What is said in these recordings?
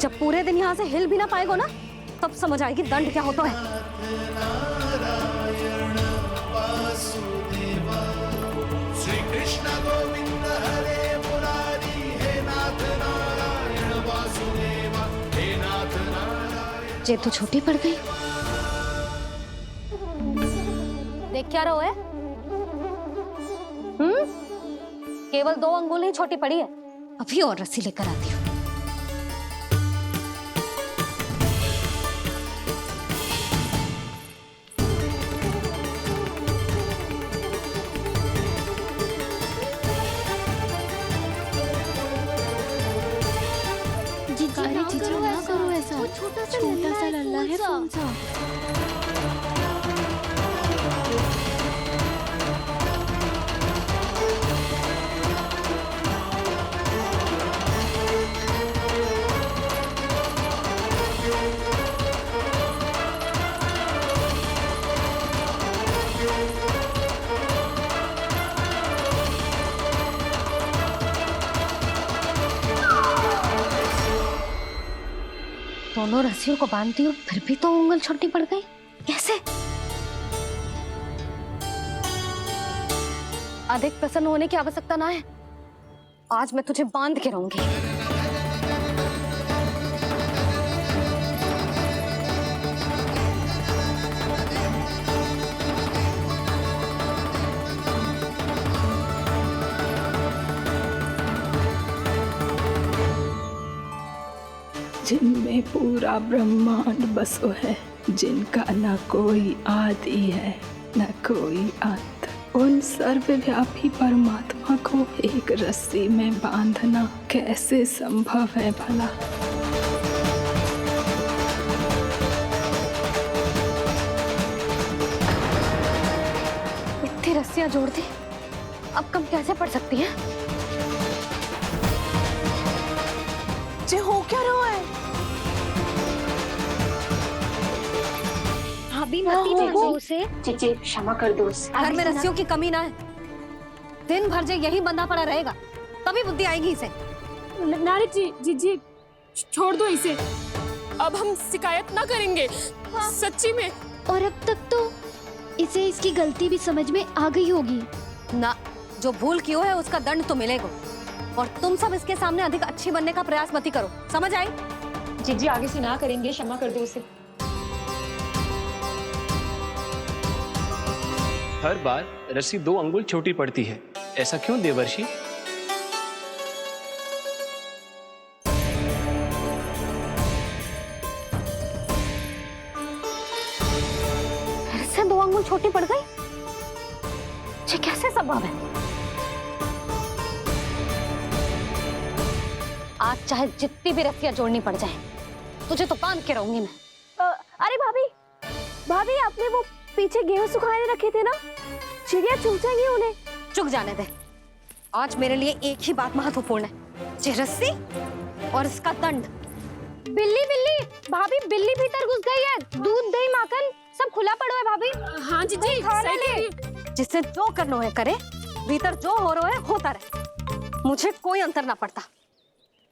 जब पूरे दिन यहाँ से हिल भी ना पाएगो ना, तब समझ आएगी दंड क्या होता है। श्री कृष्ण गोविंद हरे मुरारी, हे नाथ नारायण वासुदेव, हे नाथ नारायण। जेब तो छोटी पड़ गई। देख क्या रहो है? केवल 2 अंगुल ही छोटी पड़ी है। अभी और रस्सी लेकर आती हूँ। जीजू ना करो ऐसा। छोटा सा लल्ला है कौन सा? दोनों रस्सियों को बांधती हूँ, फिर भी तो उंगल छोटी पड़ गई। कैसे? अधिक प्रसन्न होने की आवश्यकता ना है। आज मैं तुझे बांध के रहूंगी। जिनमें पूरा ब्रह्मांड बसो है, जिनका न कोई आदि है न कोई अंत, उन सर्वव्यापी परमात्मा को एक रस्सी में बांधना कैसे संभव है भला? इतनी रस्सियां जोड़ दी, अब कम कैसे पड़ सकती हैं? जे हो क्या रहा है? भाभी मती दे दो उसे। जीजी क्षमा कर दो उसे। घर में रस्सियों की कमी ना है। दिन भर जो यही बंधा पड़ा रहेगा, तभी बुद्धि आएगी इसे। नारी जी छोड़ दो इसे। अब हम शिकायत ना करेंगे। सच्ची में। और अब तक तो इसे इसकी गलती भी समझ में आ गई होगी ना। जो भूल की हो है उसका दंड तो मिलेगा। और तुम सब इसके सामने अधिक अच्छी बनने का प्रयास मत ही करो, समझ आई? जीजी आगे से ना करेंगे, क्षमा कर दो उसे। हर बार रस्सी 2 अंगुल छोटी पड़ती है, ऐसा क्यों देवर्षि? फिर से 2 अंगुल छोटी पड़ गई? ये कैसे संभव है? आज चाहे जितनी भी रस्सियां जोड़नी पड़ जाए, तुझे तो बांध के रहूंगी मैं। अरे भाभी आपने वो पीछे गेहूं सुखाने रखे थे ना, चिड़िया चुग जाएंगी उन्हें। चुग जाने दे। आज मेरे लिए एक ही बात महत्वपूर्ण है, ये रस्सी और इसका दंड। बिल्ली भाभी, बिल्ली भीतर घुस गई है। दूध दही माखन सब खुला पड़ो है भाभी। हाँ जीजी सही कह रही है। जिससे जो करना है करे, भीतर जो हो रहा है होता रहे, मुझे कोई अंतर ना पड़ता।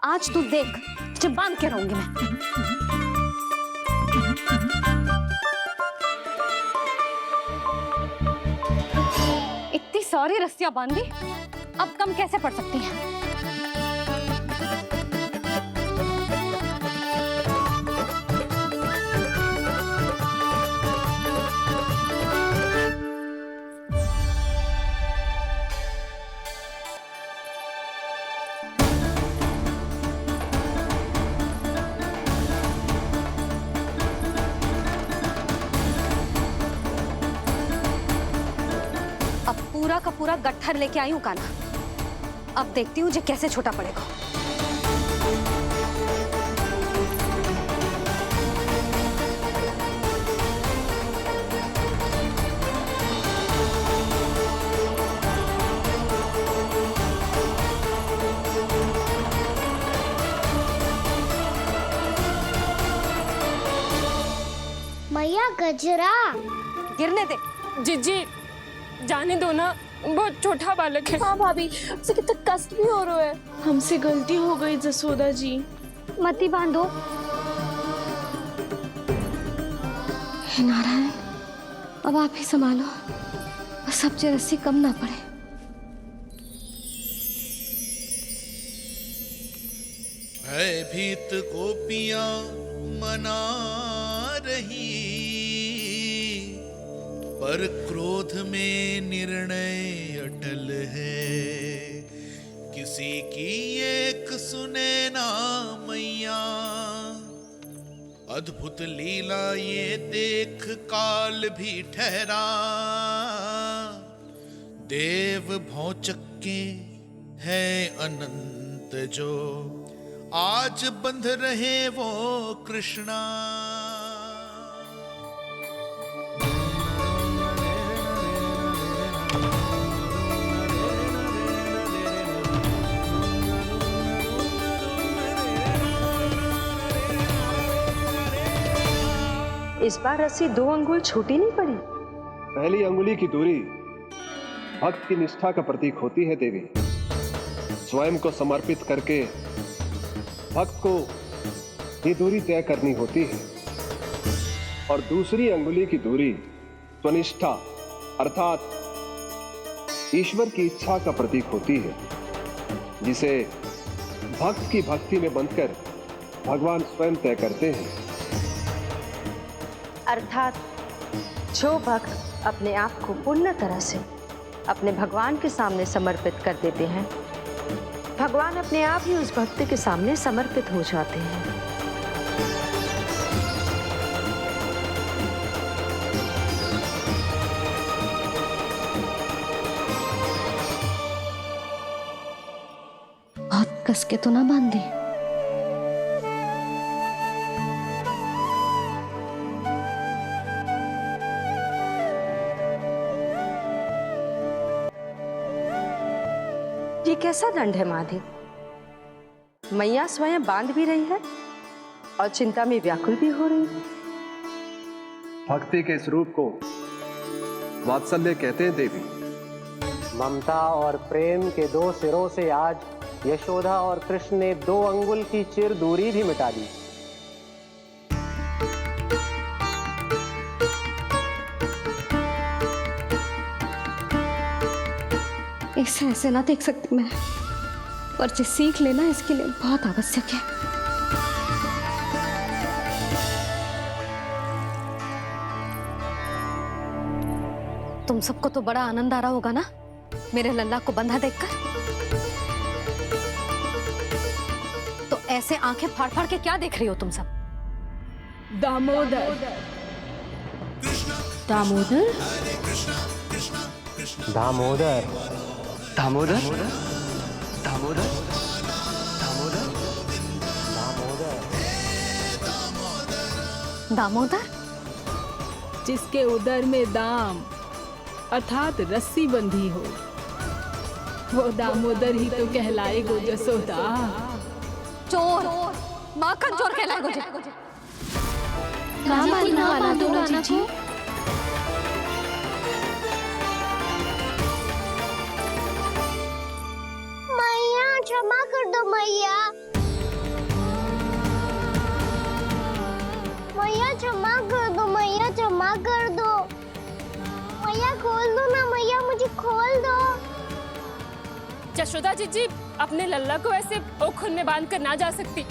आज तू देख, तुझे बांध के रहूंगी मैं। इतनी सारी रस्सियां बांधी, अब कम कैसे पड़ सकती हैं? पूरा का पूरा गट्ठर लेके आई हूँ कान्हा। अब देखती हूँ जे कैसे छोटा पड़ेगा। मैया गजरा गिरने दे। जीजी जाने दो ना, बहुत छोटा बालक है। हाँ भाभी, उसे कितना कष्ट भी हो रहा है। हमसे गलती हो गई जसोदा जी, मत ही बांधो। हे नारायण, अब आप ही संभालो, बस सबसे रस्सी कम ना पड़े। भयभीत गोपियां मना रही, पर क्रोध में निर्णय अटल है। किसी की एक सुने ना मैया, अद्भुत लीला ये देख काल भी ठहरा। देव भौचक्के है अनंत जो, आज बंध रहे वो कृष्णा। इस बार रस्सी 2 अंगुल छोटी नहीं पड़ी। पहली अंगुली की दूरी भक्त की निष्ठा का प्रतीक होती है देवी। स्वयं को समर्पित करके भक्त को ये दूरी तय करनी होती है। और दूसरी अंगुली की दूरी स्वनिष्ठा अर्थात ईश्वर की इच्छा का प्रतीक होती है, जिसे भक्त की भक्ति में बंधकर भगवान स्वयं तय करते हैं। अर्थात जो भक्त अपने आप को पूर्ण तरह से अपने भगवान के सामने समर्पित कर देते हैं, भगवान अपने आप ही उस भक्त के सामने समर्पित हो जाते हैं। बहुत कस के तो ना बांध दी। ये कैसा दंड है माधे? मैया स्वयं बांध भी रही है और चिंता में व्याकुल भी हो रही है। भक्ति के इस रूप को वात्सल्य कहते हैं देवी। ममता और प्रेम के 2 सिरों से आज यशोदा और कृष्ण ने 2 अंगुल की चिर दूरी भी मिटा दी। इसे ऐसे ना देख सकती मैं, पर जो सीख लेना इसके लिए बहुत आवश्यक है। तुम सबको तो बड़ा आनंद आ रहा होगा ना मेरे लल्ला को बंधा देखकर। तो ऐसे आंखें फाड़ फाड़ के क्या देख रही हो तुम सब? दामोदर। दामोदर? दामोदर। दामोदर दामोदर दामोदर दामोदर, जिसके उदर में दाम अर्थात रस्सी बंधी हो, वो दामोदर ही तो कहलाए गो जसोदा। चोर, माखन चोर कहलाए गुजे। ना मानना वाला दोनों जीजी। मैया क्षमा कर दो मैया। मैया क्षमा कर दो, मैया क्षमा कर दो। मैया खोल दो ना मैया, मुझे खोल दो। यशोदा जीजी अपने लल्ला को ऐसे ओखुन में बांध कर ना जा सकती।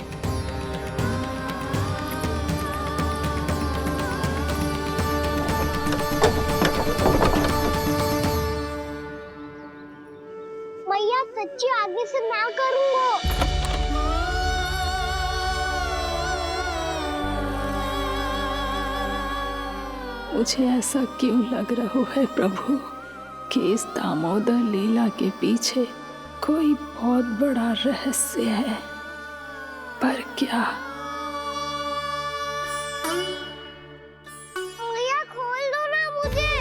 मैया सच्ची आगे से ना करूंगा। मुझे ऐसा क्यों लग रहा है प्रभु कि इस दामोदर लीला के पीछे कोई बहुत बड़ा रहस्य है, पर क्या? मैया खोल दो ना मुझे।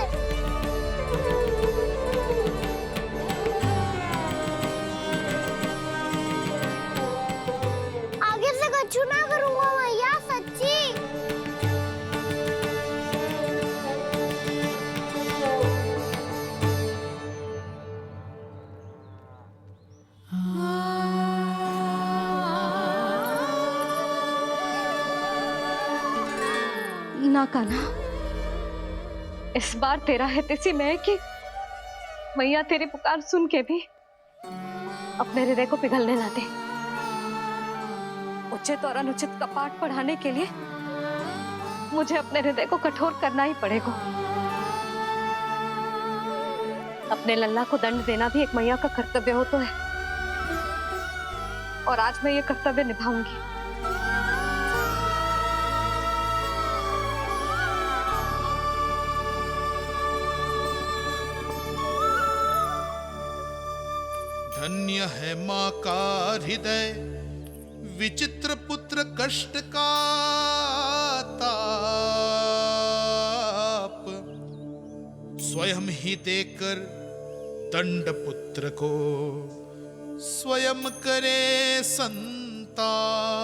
आगे से कछु ना करूंगा मैया, सच्ची। ना कान्हा, इस बार तेरा हित इसी में है कि मैया तेरी पुकार सुन के भी अपने हृदय को पिघलने ना दे। उचित और अनुचित का पाठ पढ़ाने के लिए मुझे अपने हृदय को कठोर करना ही पड़ेगा। अपने लल्ला को दंड देना भी एक मैया का कर्तव्य हो तो है, और आज मैं ये कर्तव्य निभाऊंगी। धन्य है माँ का हृदय, विचित्र पुत्र कष्ट का ताप, स्वयं ही देकर दंड पुत्र को स्वयं करे संताप।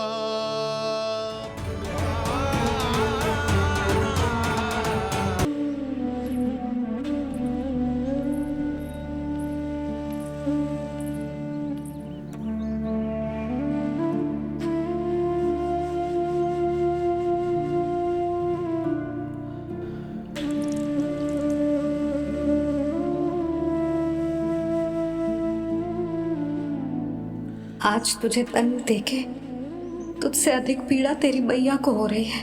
आज तुझे दंड देके तुझसे अधिक पीड़ा तेरी मैया को हो रही है।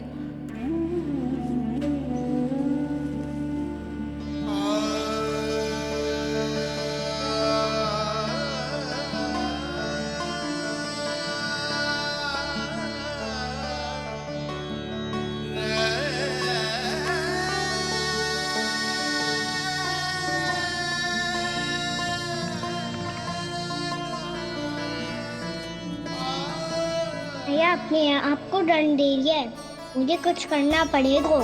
मैया अपने आप को दंड दे रही है, मुझे कुछ करना पड़ेगा।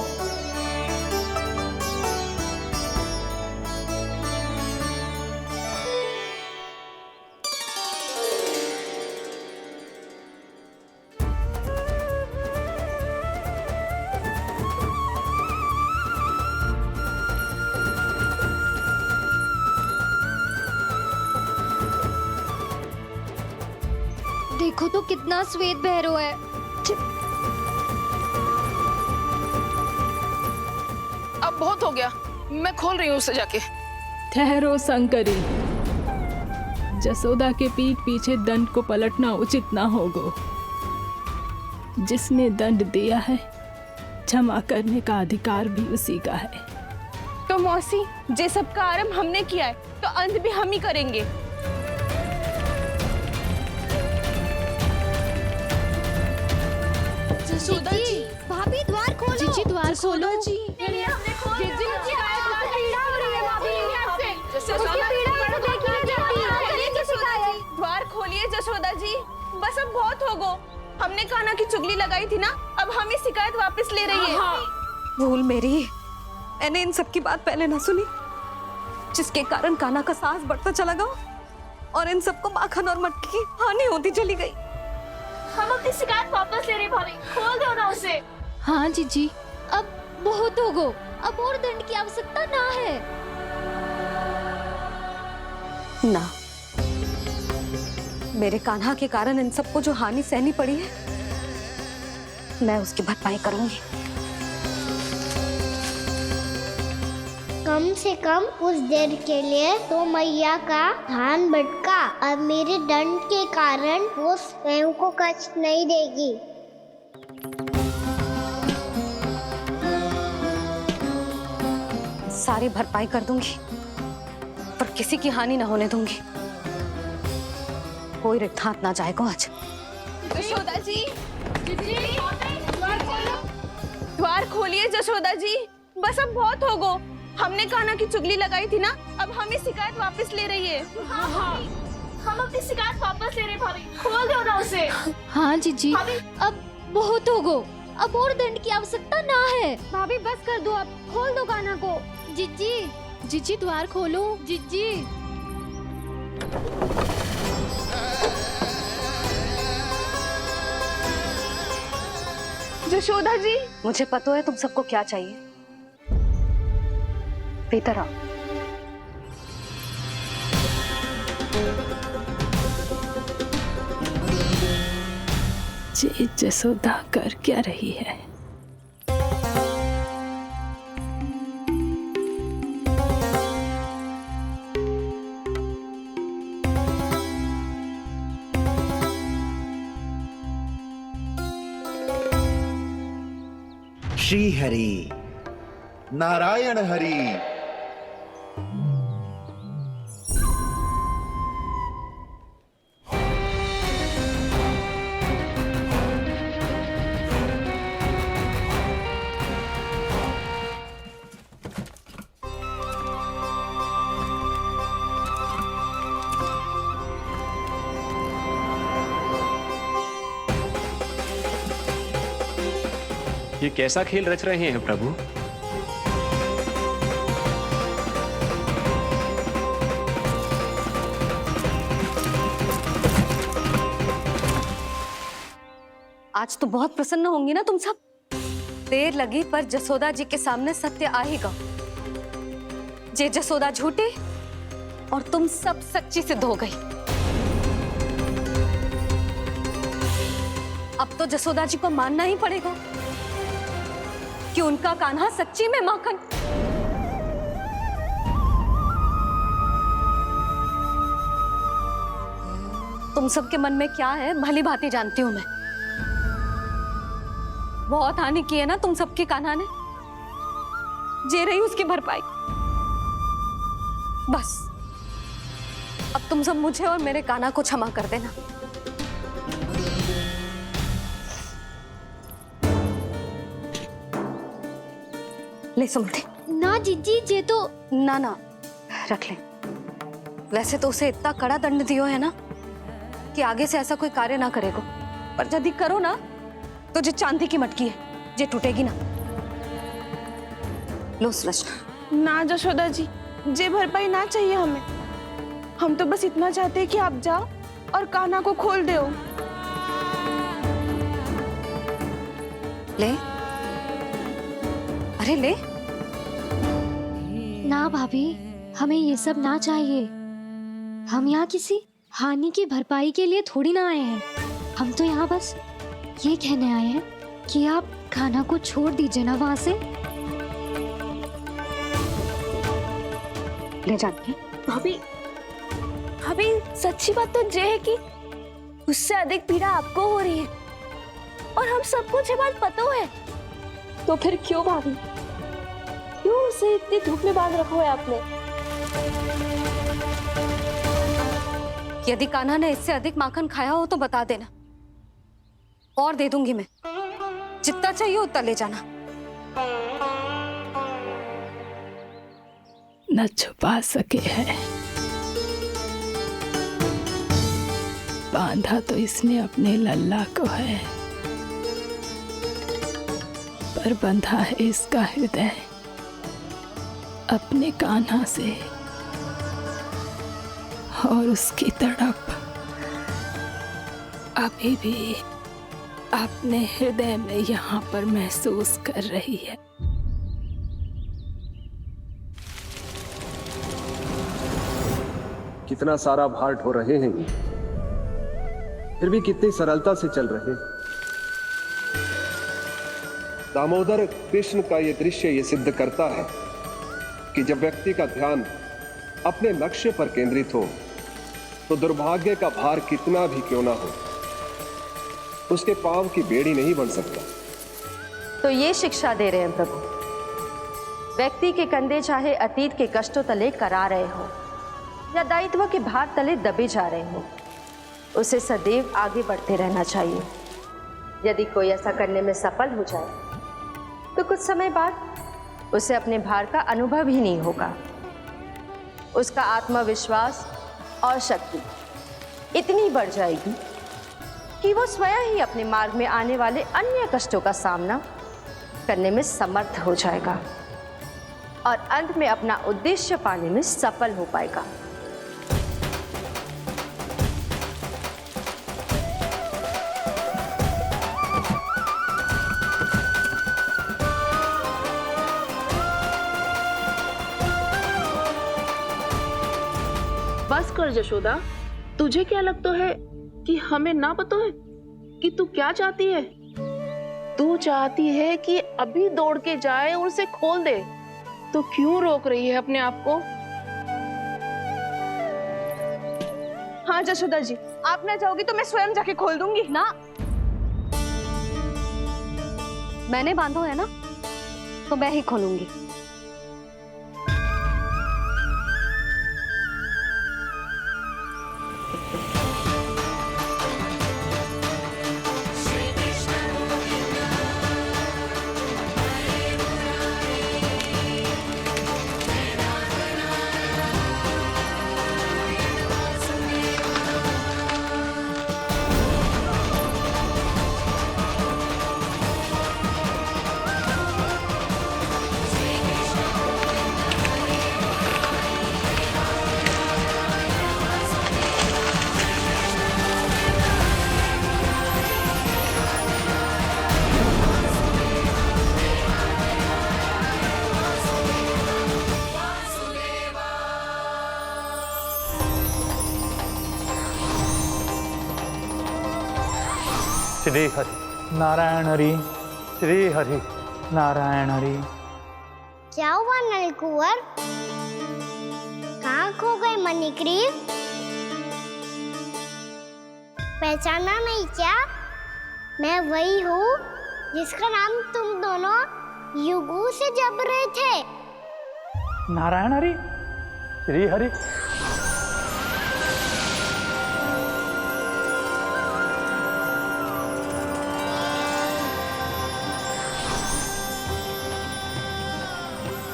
देखो तो कितना श्वेत भैरव है। अब बहुत हो गया, मैं खोल रही हूँ उसे जाके। ठहरो शंकरी, जसोदा के पीठ पीछे दंड को पलटना उचित ना होगा। जिसने दंड दिया है, क्षमा करने का अधिकार भी उसी का है। तो मौसी, जे सब का आरंभ हमने किया है, तो अंत भी हम ही करेंगे। जसोदा जी, भाभी द्वार खोलो। जीजी द्वार खोलो। जी द्वार खोलिए जसोदा जी, बस अब बहुत हो गो। हमने कान्हा की चुगली लगाई थी ना, अब हम ये शिकायत वापस ले रही है। भूल मेरी, मैंने इन सब की बात पहले ना सुनी, जिसके कारण कान्हा का साहस बढ़ता चला गया और इन सबको माखन और मटकी की हानि होती चली गई। हम अपनी शिकायत वापस ले रहे भाभी, खोल दो ना उसे। हाँ जीजी, अब बहुत हो गो, अब और दंड की आवश्यकता ना है। ना, मेरे कान्हा के कारण इन सबको जो हानि सहनी पड़ी है, मैं उसकी भरपाई करूंगी। कम से कम कुछ देर के लिए तो मैया का ध्यान भटका, अब मेरे दंड के कारण वो स्वयं को कष्ट नहीं देगी। सारी भरपाई कर दूंगी, पर किसी की हानि न होने दूंगी। कोई रिक्त हाथ ना जाएगा आज। जसोदा जी, द्वार खोलिए जसोदा जी, बस अब बहुत हो गो। हमने कान्हा की चुगली लगाई थी ना, अब हम ये शिकायत वापस ले रही है। हम अपनी शिकायत वापस ले रहे भाभी, खोल दो ना उसे। हाँ जीजी, अब बहुत हो गो, अब और दंड की आवश्यकता ना है। भाभी बस कर दो, अब खोल दो कान्हा को। जीजी, जीजी द्वार खोलो। जीजी जशोदा जी, मुझे पता है तुम सबको क्या चाहिए। भीतर आओ। जी जसोदा कर क्या रही है? श्री हरि, नारायण हरि। ये कैसा खेल रच रहे हैं प्रभु? आज तो बहुत प्रसन्न होंगी ना तुम सब। देर लगी पर जसोदा जी के सामने सत्य आएगा। जे जसोदा झूठी और तुम सब सच्ची सिद्ध हो गई। अब तो जसोदा जी को मानना ही पड़ेगा कि उनका कान्हा सच्ची में माखन। तुम सबके मन में क्या है भली भांति जानती हूं मैं। बहुत हानि की है ना तुम सबके कान्हा ने। जे रही उसकी भरपाई। बस अब तुम सब मुझे और मेरे कान्हा को क्षमा कर देना। ले सुमति। ना जीजी, जे तो ना ना रख ले। वैसे तो उसे इतना कड़ा दंड दियो है ना कि आगे से ऐसा कोई कार्य ना करेगा। पर यदि करो ना तो जो चांदी की मटकी है जे टूटेगी ना। लो सृष्टि। ना जशोदा जी, जे भरपाई ना चाहिए हमें। हम तो बस इतना चाहते हैं कि आप जाओ और कान्हा को खोल दो। ले, अरे ले। ना भाभी, हमें ये सब ना चाहिए। हम यहाँ किसी हानि की भरपाई के लिए थोड़ी ना आए हैं। हम तो यहाँ बस ये कहने आए हैं कि आप कान्हा को छोड़ दीजिए ना वहां से। ले जाके भाभी, भाभी सच्ची बात तो ये है कि उससे अधिक पीड़ा आपको हो रही है और हम सबको ये बात पता है। तो फिर क्यों भाभी, क्यों उसे इतनी धूप में बांध रखा है आपने? यदि कान्हा ने इससे अधिक माखन खाया हो तो बता देना और दे दूंगी मैं। जितना चाहिए उतना ले जाना। न छुपा सके है, बांधा तो इसने अपने लल्ला को है, पर बंधा है इसका हृदय अपने कान्हा से। और उसकी तड़प अभी भी अपने हृदय में यहाँ पर महसूस कर रही है। कितना सारा भार ढो रहे हैं, फिर भी कितनी सरलता से चल रहे हैं। दामोदर कृष्ण का यह दृश्य ये सिद्ध करता है कि जब व्यक्ति का ध्यान अपने लक्ष्य पर केंद्रित हो तो दुर्भाग्य का भार कितना भी क्यों ना हो, उसके पांव की बेड़ी नहीं बन सकता। तो ये शिक्षा दे रहे हैं प्रभु। व्यक्ति के कंधे चाहे अतीत के कष्टों तले करा रहे हो या दायित्व के भार तले दबे जा रहे हो, उसे सदैव आगे बढ़ते रहना चाहिए। यदि कोई ऐसा करने में सफल हो जाए तो कुछ समय बाद उसे अपने भार का अनुभव ही नहीं होगा। उसका आत्मविश्वास और शक्ति इतनी बढ़ जाएगी कि वो स्वयं ही अपने मार्ग में आने वाले अन्य कष्टों का सामना करने में समर्थ हो जाएगा और अंत में अपना उद्देश्य पाने में सफल हो पाएगा। बस कर जशोदा, तुझे क्या लगता है कि हमें ना पता है कि तू क्या चाहती है? तू चाहती है कि अभी दौड़ के जाए और उसे खोल दे, तो क्यों रोक रही है अपने आप को? हाँ जशोदा जी, आप ना जाओगी तो मैं स्वयं जाके खोल दूंगी। ना, मैंने बांधो है ना, तो मैं ही खोलूंगी। श्री हरि नारायण हरि, श्री हरि नारायण हरि। क्या हुआ नलकुंवर? कहाँ खो गए मणिग्रीव? पहचाना नहीं क्या? मैं वही हूँ जिसका नाम तुम दोनों युगों से जप रहे थे। नारायण हरि, श्री हरि।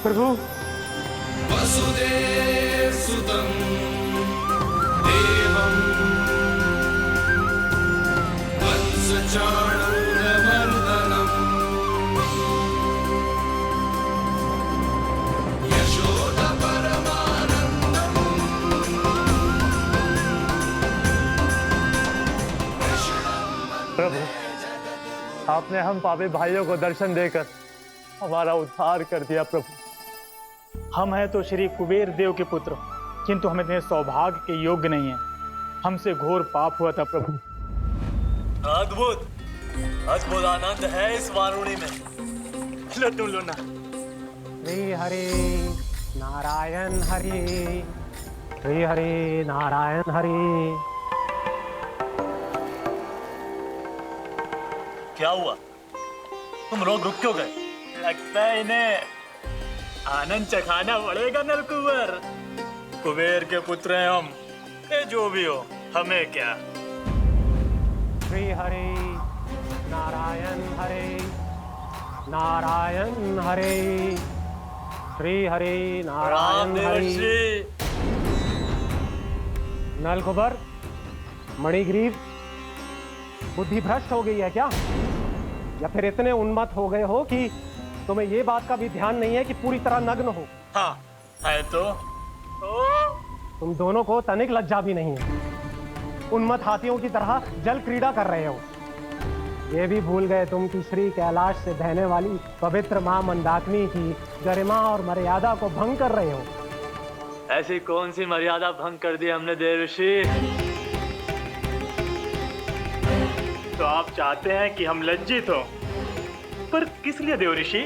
प्रभु वसुदेव सुतं देवं वत्सचाणूरमर्दनम् यशोदा परमानन्दम् प्रभु, आपने हम पापी भाइयों को दर्शन देकर हमारा उद्धार कर दिया। प्रभु, हम हैं तो श्री कुबेर देव के पुत्र, किंतु हम इतने सौभाग्य के योग्य नहीं हैं। हमसे घोर पाप हुआ था प्रभु। अद्भुत अद्भुत आनंद है इस वारुणी में। लो तुम लो ना। श्री हरि नारायण हरि, श्री हरि नारायण हरि। क्या हुआ? तुम लोग रुक क्यों गए? लगता है इन्हें आनंद चखाना पड़ेगा नलकुंवर। कुबेर के पुत्र हैं हम, ये जो भी हो हमें क्या। श्री हरि नारायण हरि, नारायण हरि, श्री हरि नारायण हरि। नलकुबर, मणिग्रीव, बुद्धि भ्रष्ट हो गई है क्या? या फिर इतने उन्मत्त हो गए हो कि तुम्हें ये बात का भी ध्यान नहीं है कि पूरी तरह नग्न हो? हाँ है तो। तुम दोनों को तनिक लज्जा भी नहीं है। उन्मत्त हाथियों की तरह जल क्रीड़ा कर रहे हो। ये भी भूल गए तुम कि श्री कैलाश से बहने वाली पवित्र मां मंदाकिनी की गरिमा और मर्यादा को भंग कर रहे हो। ऐसी कौन सी मर्यादा भंग कर दी हमने देव ऋषि? तो आप चाहते हैं कि हम लज्जित हो, पर किस लिए देव ऋषि?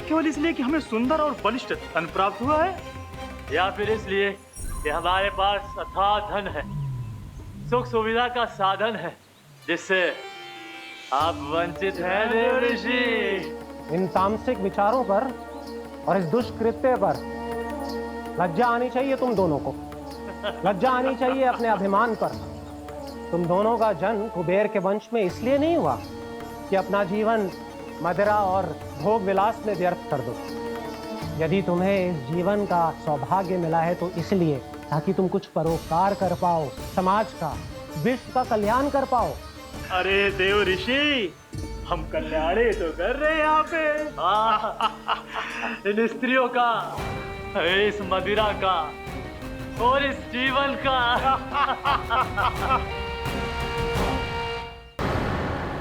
केवल इसलिए कि हमें सुंदर और बलिष्ठ धन प्राप्त हुआ है, या फिर इसलिए कि हमारे पास अथाह धन है, सुख सुविधा का साधन है, जिससे आप वंचित हैं देव ऋषि? इन तामसिक विचारों पर और इस दुष्कृत्य पर लज्जा आनी चाहिए तुम दोनों को। लज्जा आनी चाहिए अपने अभिमान पर। तुम दोनों का जन्म कुबेर के वंश में इसलिए नहीं हुआ कि अपना जीवन मदिरा और भोग विलास में व्यर्थ कर दो। यदि तुम्हें इस जीवन का सौभाग्य मिला है तो इसलिए ताकि तुम कुछ परोपकार कर पाओ, समाज का, विश्व का कल्याण कर पाओ। अरे देव ऋषि, हम कल्याणी तो कर रहे हैं यहाँ पे। इन स्त्रियों का, इस मदिरा का और इस जीवन का।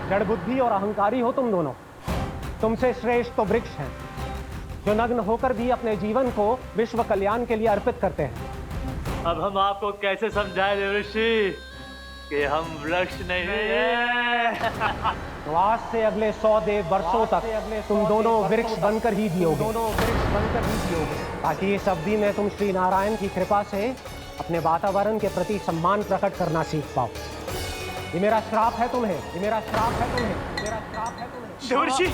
जड़ बुद्धि और अहंकारी हो तुम दोनों। तुमसे श्रेष्ठ तो वृक्ष हैं, जो नग्न होकर भी अपने जीवन को विश्व कल्याण के लिए अर्पित करते हैं। अब हम आपको कैसे समझाएं देव ऋषि कि हम वृक्ष नहीं हैं? तो आज से अगले 100 देव वर्षों तक तुम दोनों वृक्ष बनकर ही जियोगे, ताकि इस अवधि में तुम श्री नारायण की कृपा से अपने वातावरण के प्रति सम्मान प्रकट करना सीख पाओ। ये मेरा श्राप है तुम्हें, ये मेरा श्राप है तुम्हें, मेरा श्राप है तुम्हें। देव ऋषि,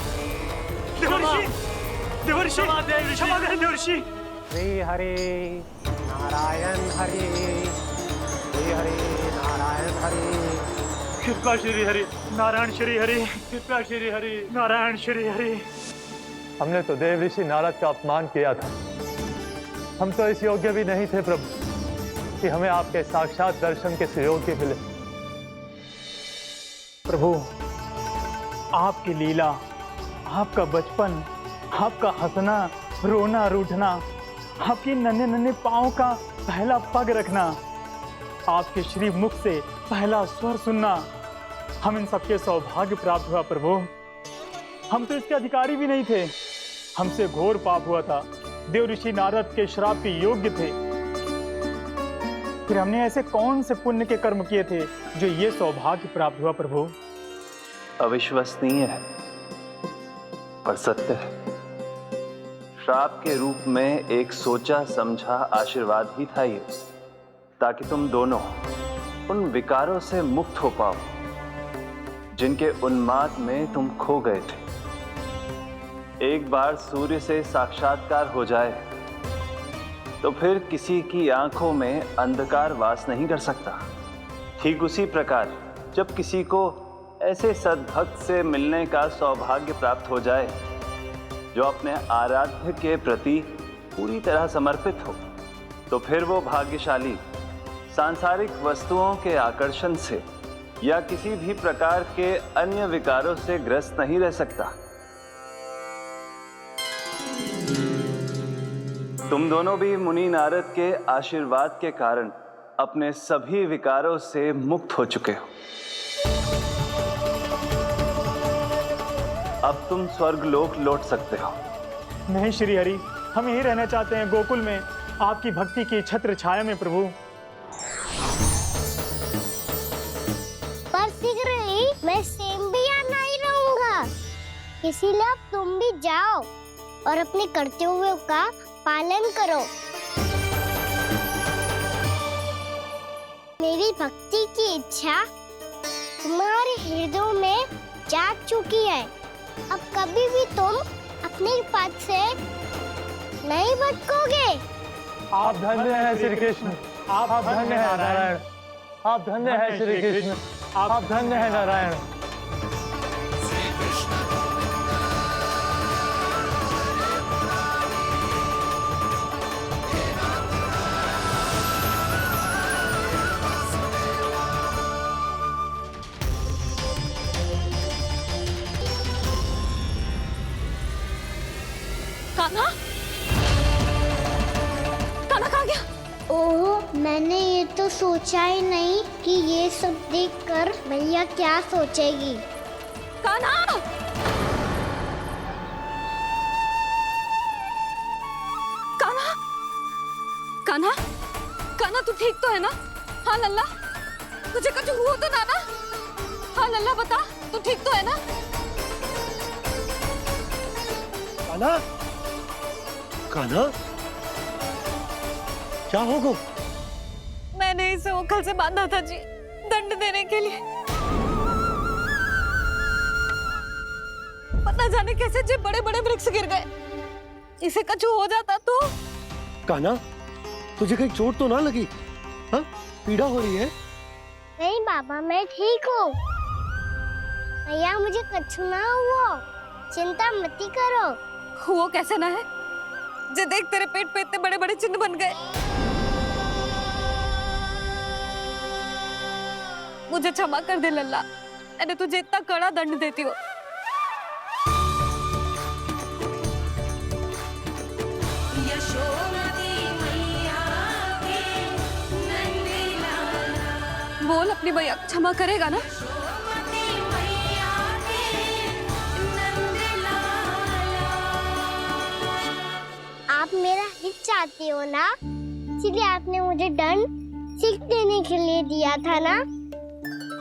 देवर्षि, देवर्षि, क्षमा करें देवर्षि। श्री हरि नारायण हरि, श्री हरि नारायण हरि। कृपा श्री हरि नारायण श्री हरि, कृपा श्री हरि नारायण श्री हरि। हमने तो देव ऋषि नारद का अपमान किया था। हम तो इस योग्य भी नहीं थे प्रभु कि हमें आपके साक्षात दर्शन के सुयोग्य मिले। प्रभु, आपकी लीला, आपका बचपन, आपका हंसना, रोना, रूठना, आपकी नन्हे नन्हे पाँव का पहला पग रखना, आपके श्री मुख से पहला स्वर सुनना, हम इन सबके सौभाग्य प्राप्त हुआ प्रभु। हम तो इसके अधिकारी भी नहीं थे। हमसे घोर पाप हुआ था, देव ऋषि नारद के श्राप के योग्य थे। फिर हमने ऐसे कौन से पुण्य के कर्म किए थे जो ये सौभाग्य प्राप्त हुआ प्रभु? अविश्वसनीय है पर सत्य है। श्राप के रूप में एक सोचा समझा आशीर्वाद ही था ये, ताकि तुम दोनों उन विकारों से मुक्त हो पाओ जिनके उन्माद में तुम खो गए थे। एक बार सूर्य से साक्षात्कार हो जाए तो फिर किसी की आंखों में अंधकार वास नहीं कर सकता। ठीक उसी प्रकार जब किसी को ऐसे सद्भक्त से मिलने का सौभाग्य प्राप्त हो जाए जो अपने आराध्य के प्रति पूरी तरह समर्पित हो, तो फिर वो भाग्यशाली सांसारिक वस्तुओं के आकर्षण से या किसी भी प्रकार के अन्य विकारों से ग्रस्त नहीं रह सकता। तुम दोनों भी मुनि नारद के आशीर्वाद के कारण अपने सभी विकारों से मुक्त हो चुके हो। अब तुम स्वर्गलोक लौट सकते हो। नहीं श्री हरि, हम यहीं रहना चाहते हैं, गोकुल में, आपकी भक्ति की छत्र छाया में प्रभु। पर शीघ्र ही मैं सेम्बिया नहीं रहूंगा, इसीलिए अब तुम भी जाओ और अपने कर्तव्यों का पालन करो। मेरी भक्ति की इच्छा तुम्हारे हृदय में जाग चुकी है। अब कभी भी तुम अपने पद से नहीं भटकोगे। आप धन्य हैं श्री कृष्ण, आप धन्य हैं नारायण, आप धन्य हैं श्री कृष्ण, आप धन्य हैं नारायण। कान्हा? कान्हा कहाँ गया? ओह, मैंने ये तो सोचा ही नहीं कि ये सब देखकर भैया क्या सोचेगी। कान्हा! कान्हा! कान्हा? कान्हा तू ठीक तो है ना? हाँ लल्ला, तुझे कुछ हुआ तो ना? हाँ लल्ला बता, तू ठीक तो है ना? कान्हा, कान्हा, क्या होगा? मैंने इसे ओखल से बांधा था जी, दंड देने के लिए। पता जाने कैसे जे बड़े बड़े वृक्ष गिर गए। इसे कुछ हो जाता तो? कान्हा, तुझे कहीं चोट तो ना लगी? हाँ, पीड़ा हो रही है? नहीं बाबा, मैं ठीक हूँ। भैया मुझे कुछ ना हुआ, चिंता मत करो। वो कैसे ना है? जे देख तेरे पेट पे इतने बड़े बड़े चिन्ह बन गए। मुझे क्षमा कर दे लल्ला, मैंने तुझे इतना कड़ा दंड देती हो। बोल अपनी भैया क्षमा करेगा ना? आप मेरा हित चाहते हो ना, इसलिए आपने मुझे दंड सीख देने के लिए दिया था ना।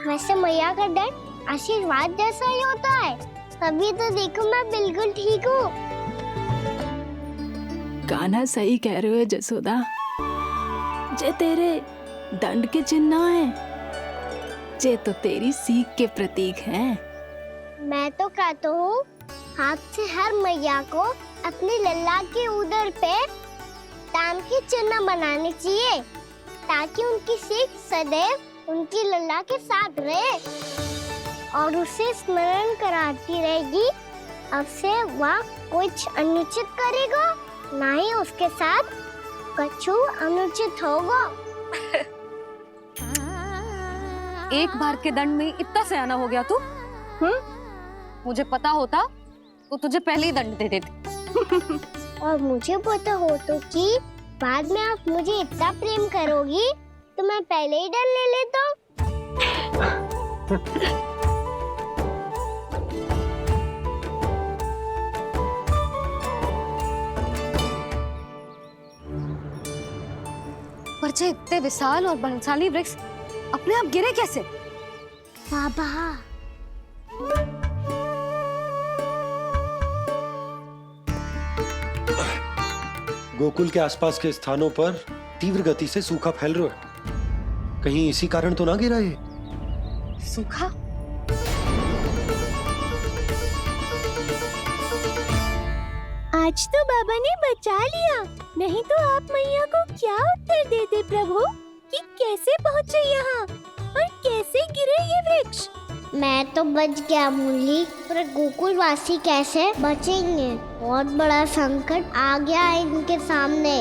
वैसे मैया का दंड आशीर्वाद जैसा ही होता है, तभी तो देखो मैं बिल्कुल ठीक हूँ। कान्हा सही कह रहे हो जसोदा, जे तेरे दंड के चिन्ह है, जे तो तेरी सीख के प्रतीक हैं। मैं तो कहता हूँ हाथ से हर मैया को अपनी लल्ला के उदर पे ताम के चिन्ह बनाने चाहिए, ताकि उनकी सीख सदैव उनकी लल्ला के साथ रहे और उसे स्मरण कराती रहेगी। अब से वह कुछ अनुचित करेगा, ना ही उसके साथ कछु अनुचित होगा। एक बार के दंड में इतना सयाना हो गया तू? मुझे पता होता तो तुझे पहले ही दंड दे देती। और मुझे पता हो तो कि बाद में आप मुझे इतना प्रेम करोगी तो मैं पहले ही दंड ले लेता। पर जे इतने विशाल और बलशाली वृक्ष अपने आप गिरे कैसे? बाबा, गोकुल के आसपास के स्थानों पर तीव्र गति से सूखा फैल रहा है। कहीं इसी कारण तो ना गिरा ये? सूखा? आज तो बाबा ने बचा लिया, नहीं तो आप मैया को क्या उत्तर देते प्रभु कि कैसे पहुँचे यहाँ और कैसे गिरे ये वृक्ष? मैं तो बच गया मूली, पर गोकुल वासी कैसे बचेंगे? बहुत बड़ा संकट आ गया है इनके सामने।